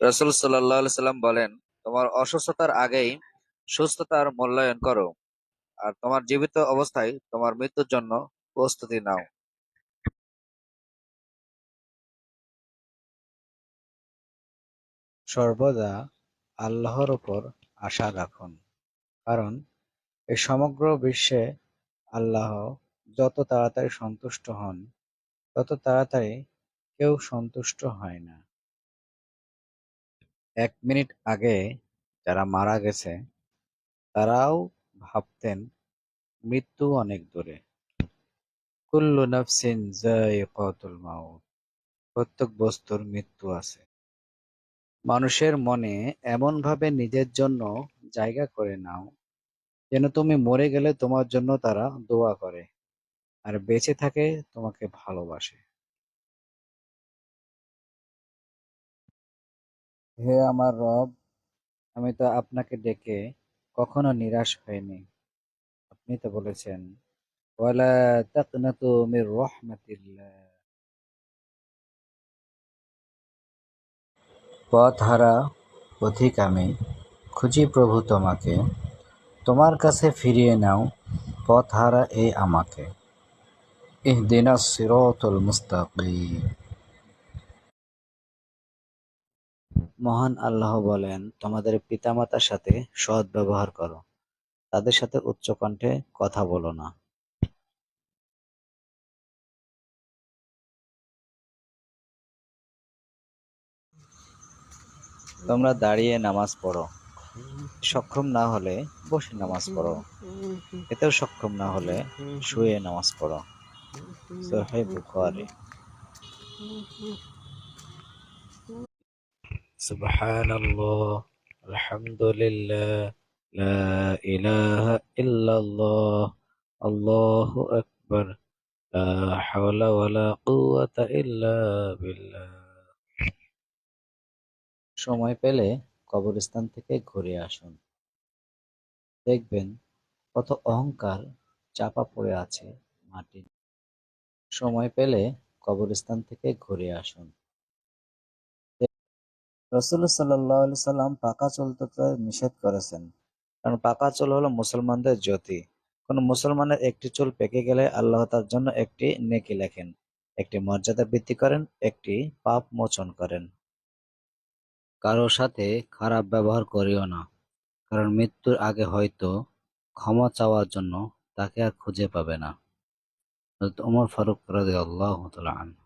রাসূল সাল্লাল্লাহু আলাইহি সাল্লাম বলেন, তোমার অসুস্থতার আগেই সুস্থতার মূল্যায়ন করো, আর তোমার জীবিত অবস্থায় তোমার মৃত্যুর জন্য প্রস্তুতি নাও। সর্বদা আল্লাহর উপর আশা রাখুন, কারণ এই সমগ্র বিশ্বে আল্লাহ যত তাড়াতাড়ি সন্তুষ্ট হন, তত তাড়াতাড়ি কেউ সন্তুষ্ট হয় না। 1 মিনিট আগে যারা মারা গেছে তারাও ভাবতেন মৃত্যু অনেক দূরে। কুল্লু নাফসিন যায়িকাতুল মাউত, প্রত্যেক বস্তুর মৃত্যু আছে। মানুষের মনে এমনভাবে নিজের জন্য জায়গা করে নাও যেন তুমি মরে গেলে তোমার জন্য তারা দোয়া করে, আর বেঁচে থাকে তোমাকে ভালোবাসে। হে আমার রব, আমি তো আপনাকে ডেকে কখনো নিরাশ হইনি। আপনি তো বলেছেন, ওয়ালা তাকনাতু মির রাহমাতিল্লাহ। পথহারা পথিক আমি, খুঁজি প্রভু তোমাকে, তোমার কাছে ফিরিয়ে নাও পথহারা এই আমাকে। ইহদিনাস সিরাতাল মুস্তাকিম। মহান আল্লাহ বলেন, তোমাদের পিতামাতার সাথে সৎ ব্যবহার করো, তাদের সাথে উচ্চকণ্ঠে কথা বলো না। তোমরা দাঁড়িয়ে নামাজ পড়ো, সক্ষম না হলে বসে নামাজ পড়ো, এতেও সক্ষম না হলে শুয়ে নামাজ পড়ো। সহিহ বুখারী। সুবহানাল্লাহ, আলহামদুলিল্লাহ, লা ইলাহা ইল্লাল্লাহ, আল্লাহু আকবার, লা হাওলা ওয়ালা কুওয়াতা ইল্লা বিল্লাহ। সময় পেলে কবরস্থান থেকে ঘুরে আসুন, দেখবেন কত অহংকার চাপা পড়ে আছে মাটি। সময় পেলে কবরস্থান থেকে ঘুরে আসুন। রাসূলুল্লাহ সাল্লাল্লাহু আলাইহি সাল্লাম পাকা চুল নিষেধ করেছেন, কারণ পাকা চুল হলো মুসলমানদের জ্যোতি। কোন মুসলমানের একটি চুল পেকে গেলে আল্লাহ তার জন্য একটি নেকি লেখেন, একটি মর্যাদা বৃদ্ধি করেন, একটি পাপ মোচন করেন। কারো সাথে খারাপ ব্যবহার করিও না, কারণ মৃত্যুর আগে হয়তো ক্ষমা চাওয়ার জন্য তাকে আর খুঁজে পাবে না। হযরত ওমর ফারুক রাদিয়াল্লাহু তাআলা আনহু।